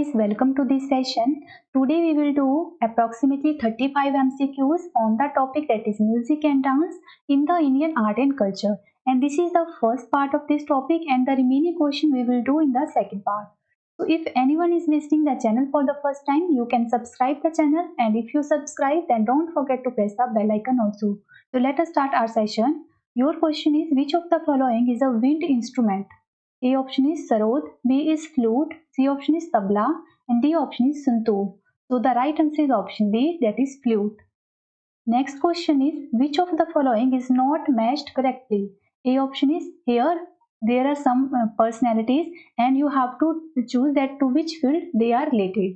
guys, welcome to this session. Today we will do approximately 35 MCQs on the topic that is music and dance in the Indian art and culture. And this is the first part of this topic and the remaining question we will do in the second part. So if anyone is visiting the channel for the first time, you can subscribe the channel, and if you subscribe then don't forget to press the bell icon also. So let us start our session. Your question is, which of the following is a wind instrument? A option is sarod, B is flute, C option is tabla, and D option is santoor. So the right answer is option B, that is flute. Next question is, which of the following is not matched correctly? A option is, here there are some personalities and you have to choose that to which field they are related.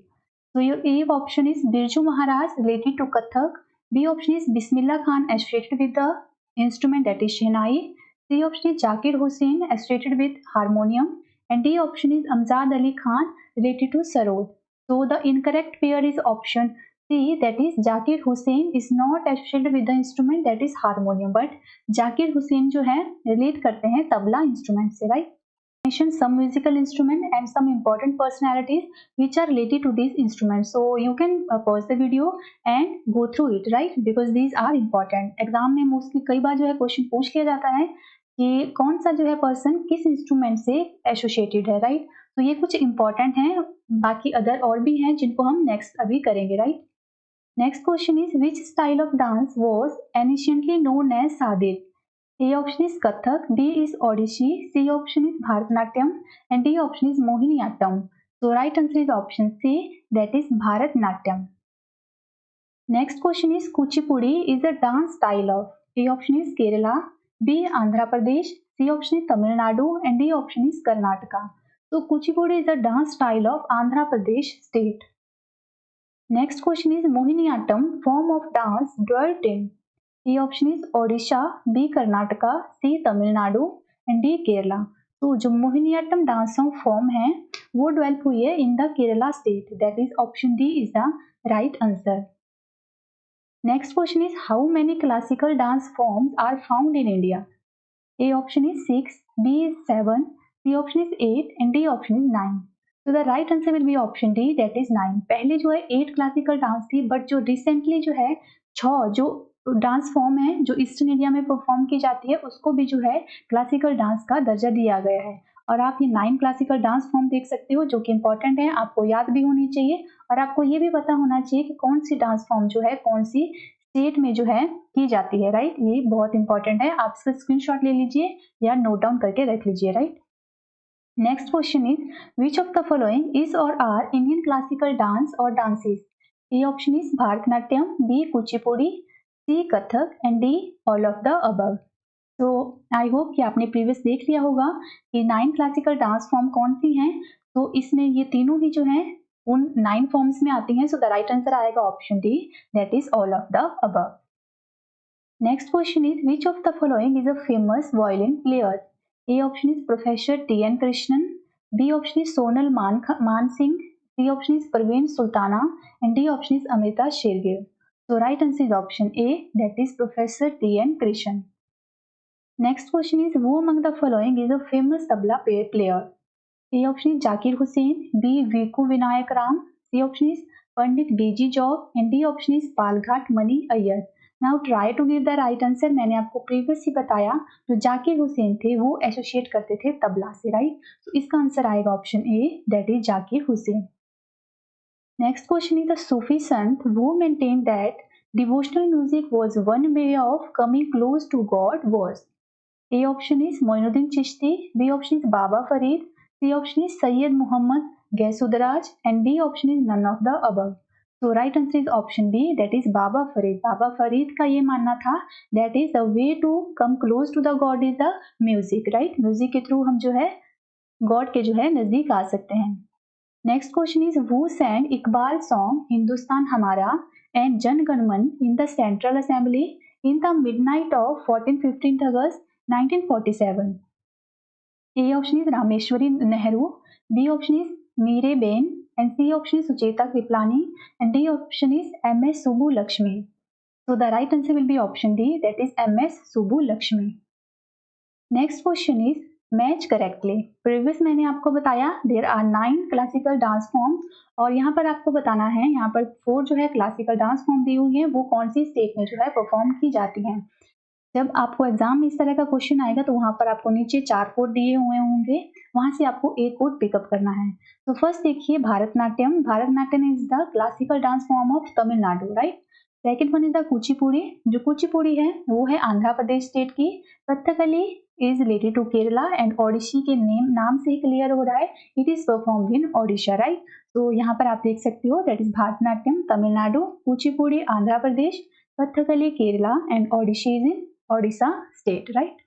So your A option is Birju Maharaj related to Kathak, B option is Bismillah Khan associated with the instrument that is Shehnai, C option is Zakir Hussain associated with harmonium, and D option is Amjad Ali Khan related to sarod. So the incorrect pair is option C, that is Zakir Hussain is not associated with the instrument that is harmonium, but Zakir Hussain जो है relate करते हैं tabla instrument से, right? Mention some musical instrument and some important personalities which are related to these instruments. So you can pause the video and go through it, right? Because these are important. Exam में mostly कई बार जो है question पूछ लिया जाता है कि कौन सा जो है पर्सन किस इंस्ट्रूमेंट से एसोसिएटेड है, राइट? तो ये कुछ इंपॉर्टेंट हैं, बाकी अदर और भी हैं जिनको हम नेक्स्ट अभी करेंगे, right? Next question is, which style of dance was anciently known as Sadir? A option is Kathak, B is Odissi, C option is Bharatnatyam, and D option is Mohiniyattam. So right answer is option C, that is Bharatnatyam. Next question is, Kuchipudi is a dance style of A option is Kerala, B Andhra Pradesh, C option is Tamil Nadu, and D option is Karnataka. So Kuchipudi is a dance style of Andhra Pradesh state. Next question is, Mohiniyattam form of dance dwelt in A option is Odisha, B Karnataka, C Tamil Nadu, and D Kerala. तो जो Mohiniyattam dance form है वो develop हुई है in the Kerala state, that is option D is the right answer. Next question is, how many classical dance forms are found in India? A option is 6, B is 7, C option is 8, and D option is 9. तो the right answer will be option D, that is 9. पहले जो है 8 classical dance थी, but जो recently जो है 6 जो dance form है जो ईस्टर्न इंडिया में परफॉर्म की जाती है उसको भी जो है क्लासिकल डांस का दर्जा दिया गया है. और आप ये 9 क्लासिकल डांस फॉर्म देख सकते हो जो कि इंपॉर्टेंट है, आपको याद भी होनी चाहिए और आपको ये भी पता होना चाहिए कि कौन सी डांस फॉर्म जो है कौन सी स्टेट में जो है की जाती है, राइट? ये बहुत इंपॉर्टेंट है, आप इसका स्क्रीनशॉट ले लीजिए या नोट डाउन करके रख लीजिए, right? Next question is, which of the following is or are Indian classical dance or dances? A option is Bharatnatyam, B Kuchipudi, C Kathak, and D all of the above. So I hope कि आपने previous देख लिया होगा कि 9 classical dance form कौन सी हैं. तो इसमें ये तीनों ही जो हैं उन 9 फॉर्म्स में आती हैं. सो द राइट आंसर आएगा option D, that is all of the above. Next question is, which of the following is a famous violin player? A option is Professor T.N. Krishnan, B option is Sonal Man Singh, C option is Parveen Sultana, and D option is Amrita Shergill. So right answer is option A, that is Professor T.N. Krishnan. Next question is, who among the following is a famous tabla player? A option is Zakir Hussain, B Viku Vinayak Ram, C option is Pandit B.G. Jog, and D option is Palghat Mani Iyer. Now try to give the right answer. मैंने आपको previous ही बताया जो जाकिर हुसैन थे वो associate करते थे तबला से, right? तो इसका आंसर आएगा option A, that is Zakir Hussain. Next question is, the Sufi sant वो maintain that devotional music was one way of coming close to God was? A option is Moinuddin Chishti, B option is Baba Farid, C option is Syed Mohammad Gesudaraz, and D option is none of the above. So right answer is option B, that is Baba Farid. Baba Farid का ये मानना था that is the way to come close to the God is the music, right? Music के through हम जो है God के जो है नजदीक आ सकते हैं. Next question is, who sang Iqbal song Hindustan हमारा and जन गण मन in the Central Assembly in the midnight of 14-15 August 1947? A option is Rameshwari Nehru, B option is Meere Ben, and C option is Sucheta Kriplani, and D option is M.S. Subbu Lakshmi. So the right answer will be option D, that is M.S. Subbu Lakshmi. Next question is, match correctly. Previous मैंने आपको बताया there are 9 classical dance forms, और यहाँ पर आपको बताना है, यहाँ पर 4 जो है क्लासिकल डांस फॉर्म दी हुई है वो कौन सी स्टेट में जो है परफॉर्म की जाती हैं। जब आपको एग्जाम में इस तरह का क्वेश्चन आएगा तो वहाँ पर आपको नीचे 4 कोड दिए हुए होंगे, वहाँ से आपको एक कोड पिकअप करना है। तो फर्स्ट देखिए Bharatanatyam. Bharatanatyam is the classical dance form of Tamil Nadu, right. Second one is the Kuchipudi. जो कुचिपुड़ी है वो है आंध्र प्रदेश स्टेट की। Kathakali is related to Kerala and Odissi के नाम से ही क्लियर हो रहा है, it is performed in Odisha, right. तो यहाँ पर आप देख सकते हो that is Bharatanatyam Tamil Nadu, Kuchipudi Andhra Pradesh, Kathakali Kerala and Odissi is in Odisha state, right?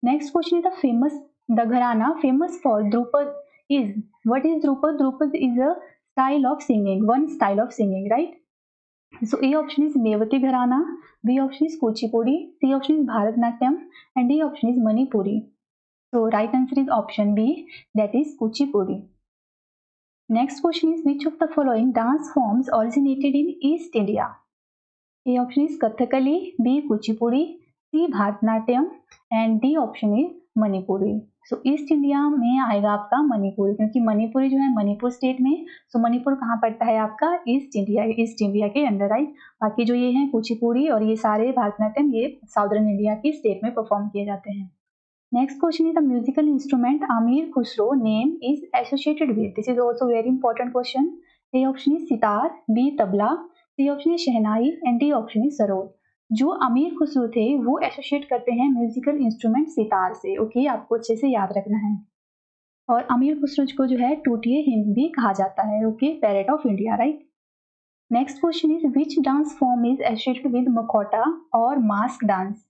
Next question is the gharana famous for Drupad is, what is Drupad? Drupad is a style of singing, one style of singing, right? So A option is Mevati gharana, B option is Kuchipudi, C option is Bharatnatyam, and D option is Manipuri. So right answer is option B, that is Kuchipudi. Next question is which of the following dance forms originated in East India? A option is Kathakali, B Kuchipudi, C Bharatanatyam and D option is Manipuri. So east India में आएगा आपका मणिपुरी, क्योंकि मणिपुरी जो है Manipur state में, सो मणिपुर कहाँ पड़ता है आपका ईस्ट इंडिया के अंडर, राइट। बाकी जो ये हैं कुचिपुड़ी और ये सारे भारतनाट्यम ये साउदर्न इंडिया की स्टेट में परफॉर्म किए जाते हैं। Next question is the musical instrument Amir Khusro name is associated with, this is also very important question. A option is sitar, B tabla, C option is shehnai and D option is sarod. जो अमीर खुसरो थे वो associate करते हैं म्यूजिकल इंस्ट्रूमेंट सितार से, okay, आपको अच्छे से याद रखना है। और अमीर खुसरो को जो है टूटिए हिंद भी कहा जाता है, okay, parrot of India, right. Next question is which dance form is associated with makhauta और मास्क डांस।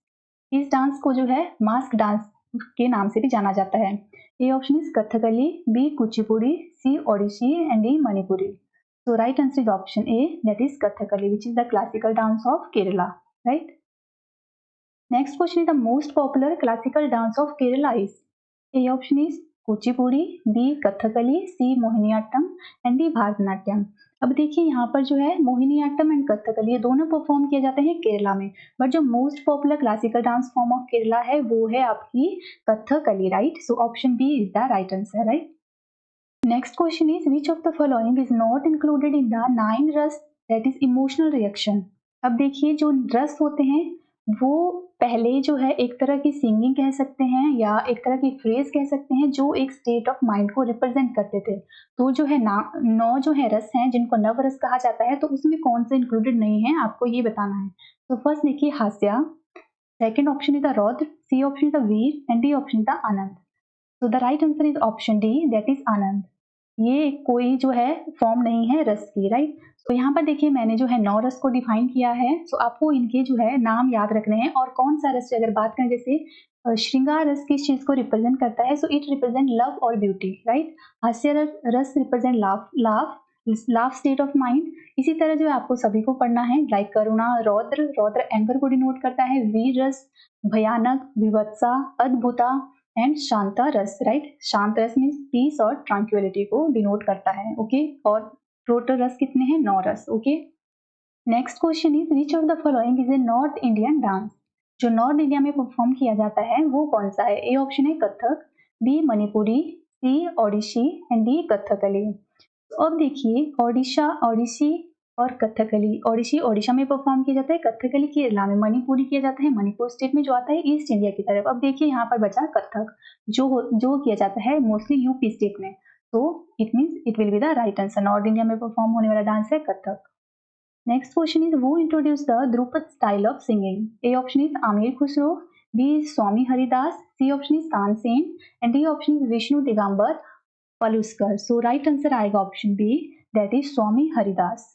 इस डांस को जो है मास्क डांस के नाम से भी जाना जाता है। A option is Kathakali, B Kuchipudi, C Odissi and D Manipuri. So right answer is option A, that is Kathakali, which is the classical dance of Kerala, right? Next question is the most popular classical dance of Kerala is, A option is Kuchipudi, B Kathakali, C Mohiniyattam and D Bharatanatyam. अब देखिए यहाँ पर जो है Mohiniyattam and Kathakali ये दोनों perform किए जाते हैं केरला में, बट जो most popular classical dance form of Kerala है वो है आपकी Kathakali, right. So option B is the right answer, right. Next question is which of the following is not included in the 9 rasa that is emotional reaction. अब देखिए जो रस होते हैं वो पहले जो है एक तरह की सिंगिंग कह सकते हैं या एक तरह की फ्रेज कह सकते हैं जो एक स्टेट ऑफ माइंड को रिप्रेजेंट करते थे। तो जो है 9 जो है रस हैं जिनको नव रस कहा जाता है, तो उसमें कौन से इंक्लूडेड नहीं है आपको ये बताना है। तो फर्स्ट देखिए हास्य, second option is the Raudra, C option is the Veer and D option is the Anand. तो the right answer is option D, that is Anand. ये कोई जो है फॉर्म नहीं है रस की, राइट। तो यहाँ पर देखिए मैंने जो है 9 रस को डिफाइन किया है, सो आपको इनके जो है नाम याद रखने हैं। और कौन सा रस, अगर बात करें जैसे श्रृंगार रस किस चीज को रिप्रेजेंट करता है, सो इट रिप्रेजेंट लव और ब्यूटी, राइट। हास्य रस रिप्रेजेंट लाव स्टेट ऑफ माइंड। इसी तरह जो है आपको सभी को पढ़ना है, लाइक करुणा, रौद्र एंगर को डिनोट करता है, वीर रस भयानक, विवत्सा, अद्भुता एंड शांता रस, राइट। शांत रस मीन्स पीस और ट्रांक्विलिटी को डिनोट करता है, ओके। और टोटल रस कितने हैं, 9 रस, okay. Next question is which of the following is a north Indian dance. जो नॉर्थ इंडिया में परफॉर्म किया जाता है वो कौन सा है। ए ऑप्शन है Kathak, B Manipuri, C Odissi and D Kathakali. तो अब देखिए ओडिसी और कथकली, ओडिसी ओडिशा में परफॉर्म किया जाता है, कथकली केरला में, मणिपुरी किया जाता है मणिपुर स्टेट में जो आता है ईस्ट इंडिया की तरफ। अब देखिए यहाँ पर बचा कथक जो किया जाता है मोस्टली यूपी स्टेट में, तो it means it will be the right answer. North India में परफॉर्म होने वाला डांस है Kathak. Next question is who introduce the dhrupad style of singing. A option is Amir Khusro, B is Swami Haridas, C option is Tansen and D option is Vishnu Digambar Paluskar. So right answer आएगा option B, that is Swami Haridas.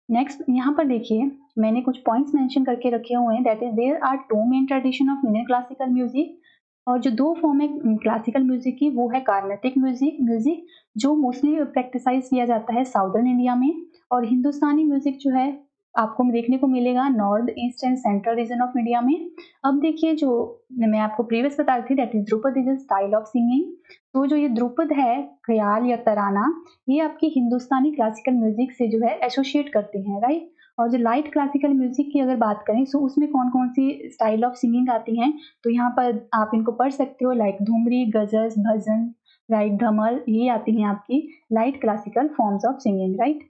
Next यहाँ पर देखिए मैंने कुछ points mention करके रखे हुए हैं, that is there are 2 main tradition of Indian classical music. और जो 2 फॉर्म है क्लासिकल म्यूजिक की वो है कार्नेटिक म्यूजिक जो मोस्टली प्रैक्टिसाइज किया जाता है साउदर्न इंडिया में, और हिंदुस्तानी म्यूजिक जो है आपको देखने को मिलेगा north east and central region of India में। अब देखिए जो मैं आपको प्रीवियस बता रही थी that is Dhrupad is a style of singing. तो जो ये ध्रुपद है, ख्याल या तराना, ये आपकी हिंदुस्तानी क्लासिकल म्यूजिक से जो है एसोसिएट करते हैं, राइट। और जो लाइट क्लासिकल म्यूजिक की अगर बात करें सो उसमें कौन कौन सी स्टाइल ऑफ सिंगिंग आती हैं, तो यहाँ पर आप इनको पढ़ सकते हो, लाइक धुमरी, गजल्स, भजन, राइट, धमल, ये आती हैं आपकी light classical forms of singing, right.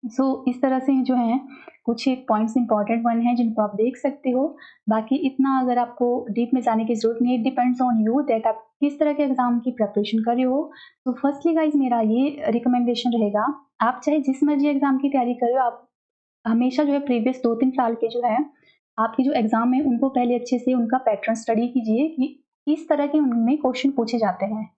So इस तरह से जो है कुछ एक पॉइंट्स इंपॉर्टेंट वन है जिनको आप देख सकते हो। बाकी इतना अगर आपको डीप में जाने की जरूरत नहीं है, डिपेंड्स ऑन यू दैट आप किस तरह के एग्जाम की प्रिपरेशन कर रहे हो। तो फर्स्टली गाइज मेरा ये रिकमेंडेशन रहेगा, आप चाहे जिस मर्जी एग्जाम की तैयारी कर रहे हो, आप हमेशा जो है प्रीवियस 2-3 साल के जो है आपके जो एग्जाम है उनको पहले अच्छे से उनका पैटर्न स्टडी कीजिए कि किस तरह के उनमें क्वेश्चन पूछे जाते हैं,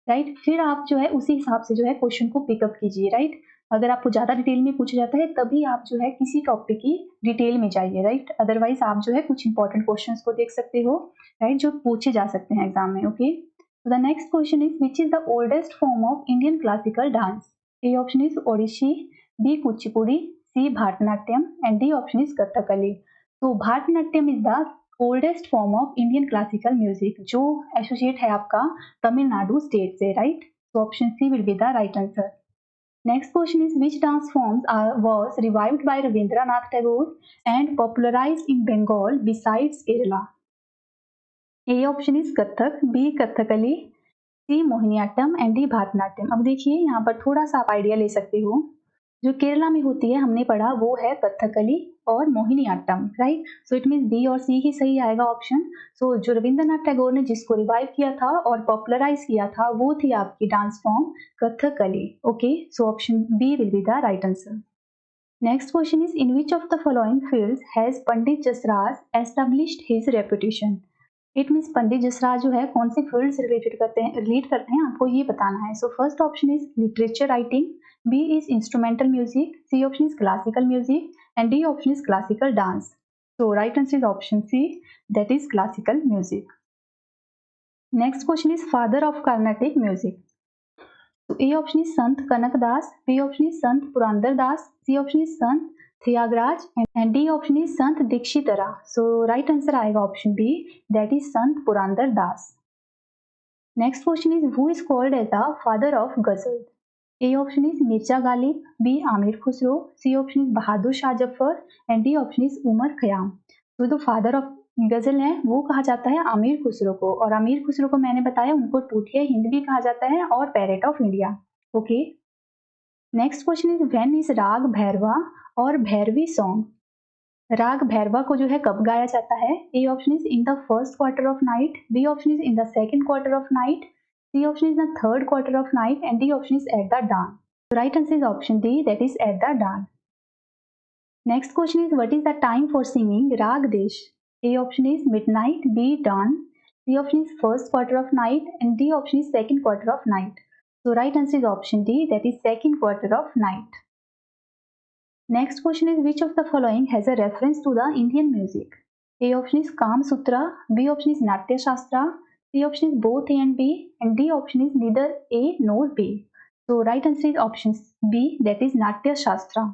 राइट। फिर आप जो है उसी हिसाब से जो है क्वेश्चन को पिकअप कीजिए, राइट। अगर आपको ज़्यादा डिटेल में पूछा जाता है तभी आप जो है किसी टॉपिक की डिटेल में जाइए, राइट। अदरवाइज आप जो है कुछ इंपॉर्टेंट क्वेश्चंस को देख सकते हो, राइट, जो पूछे जा सकते हैं एग्जाम में, okay. The next question is which is the oldest form of Indian classical dance. A option is Odissi, B Kuchipudi, C Bharatanatyam and D option is Kathakali. तो Bharatanatyam is the oldest form of Indian classical music जो associate है आपका Tamil Nadu state से, right. So option C will be the right answer. Next question is which dance forms was revived by Rabindranath Tagore and popularized in Bengal besides Kerala? A option is Kathak, B Kathakali, C Mohiniyattam and D Bharatanatyam. अब देखिए यहाँ पर थोड़ा सा आप idea ले सकते हो, जो केरला में होती है हमने पढ़ा वो है कथकली और Mohiniyattam, right. So it mean B और सी ही सही आएगा ऑप्शन। सो जो रविंद्रनाथ टैगोर ने जिसको रिवाइव किया था और पॉपुलराइज किया था वो थी आपकी dance form Kathakali, okay. So option B will be the right answer. Next question is in which of the following fields has Pandit Jasraj established his reputation. It means Pandit Jasraj जो है कौन से फील्ड से रिलेट करते हैं आपको ये बताना है। So first option is literature writing, B is instrumental music, C option is classical music and D option is classical dance. So right answer is option C, that is classical music. Next question is father of Carnatic music. तो A option is Sant Kanaka Das, B option is Sant Purandar Das, C option is Sant Tyagaraja and D option is Sant Dikshitar. So right answer आएगा option B, that is Sant Purandar Das. Next question is who is called as the father of ghazal. A option is Mirza Ghalib, B Amir Khusro, C option is Bahadur Shah Zafar and D option is Omar Khayyam. तो जो father of गजल है वो कहा जाता है आमिर खुसरो को, और आमिर खुसरो को मैंने बताया उनको टूटिया हिंद भी कहा जाता है और parrot of India, okay. Next question is when is राग भैरवा और भैरवी सॉन्ग। राग भैरवा को जो है कब गाया जाता है। A option is in the first quarter of night, B option is in the second quarter of night, C option is the third quarter of night and D option is at the dawn. Right answer is option D, that is at the dawn. Next question is what is the time for singing raga Desh. A option is midnight, B dawn, C option is first quarter of night and D option is second quarter of night. So right answer is option D, that is second quarter of night. Next question is which of the following has a reference to the Indian music? A option is Kam Sutra, B option is Natya Shastra, C option is both A and B, and D option is neither A nor B. So right answer is option B, that is Natya Shastra.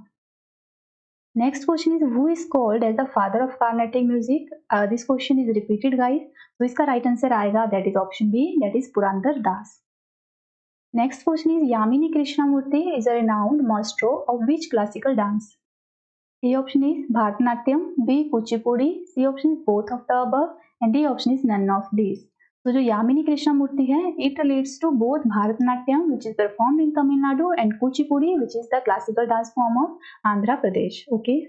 Next question is who is called as the father of Carnatic music? This question is repeated guys. So इसका right answer आएगा, that is option B, that is Purandar Das. Next question is Yamini Krishnamurti is a renowned maestro of which classical dance? A option is Bharatanatyam, B Kuchipudi, C option is both of the above and D option is none of these. So जो यामिनी कृष्णमूर्ति है it relates to both Bharatanatyam which is performed in Tamil Nadu and Kuchipudi which is the classical dance form of Andhra Pradesh. Okay.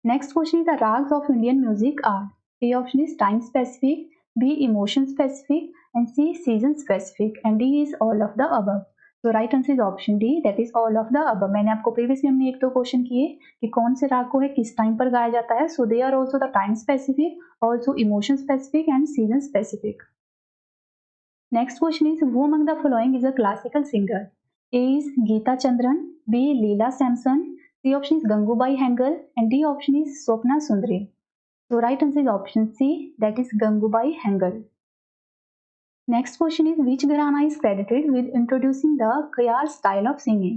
Next question is the rags of Indian music are. A option is time specific, B emotion specific and C season specific and D is all of the above. So right answer is option D, that is all of the above. मैंने आपको previously हमने एक दो question किए कि कौन से राग को है किस टाइम पर गाया जाता है। So they are also the time specific, also emotion specific and season specific. Next question is who among the following is a classical singer? A is Geeta Chandran, B Leela Sampson, C option is Gangubai Hangal and D option is Swapna Sundari. So right answer is option C, that is Gangubai Hangal. Next question is which gharana is credited with introducing the Khayal style of singing?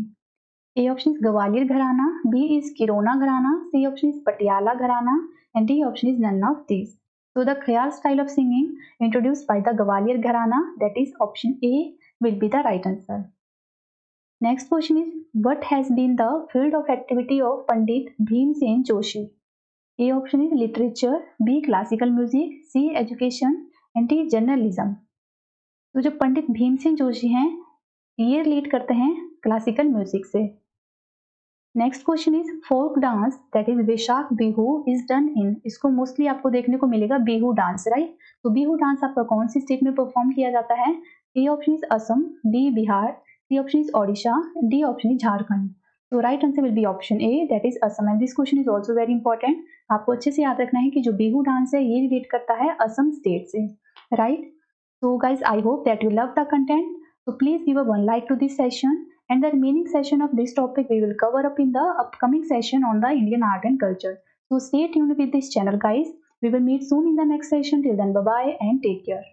A option is Gwalior Gharana, B is Kirona Gharana, C option is Patiala Gharana and D option is none of these. So the Khayal style of singing introduced by the Gwalior Gharana, that is option A will be the right answer. Next question is, what has been the field of activity of Pandit Bhimsen Joshi? A option is literature, B classical music, C education and D journalism. तो जो पंडित भीमसेन जोशी हैं ये lead करते हैं classical music से. Next question is, folk dance that is Vaishakh Bihu is done in. इसको mostly आपको देखने को मिलेगा बिहू डांस, राइट. तो बिहू डांस आपका कौन सी स्टेट में परफॉर्म किया जाता है? A option is Assam, B Bihar, C option is Odisha, D option is Jharkhand. तो right answer will be option A, that is Assam. And this question is also very important. आपको अच्छे से याद रखना है कि जो बिहू डांस है ये रिलेट करता है असम स्टेट से, right. So guys, I hope that you love the content. So please give a one like to this session, and the remaining session of this topic we will cover up in the upcoming session on the Indian art and culture. So stay tuned with this channel guys. We will meet soon in the next session. Till then, bye bye and take care.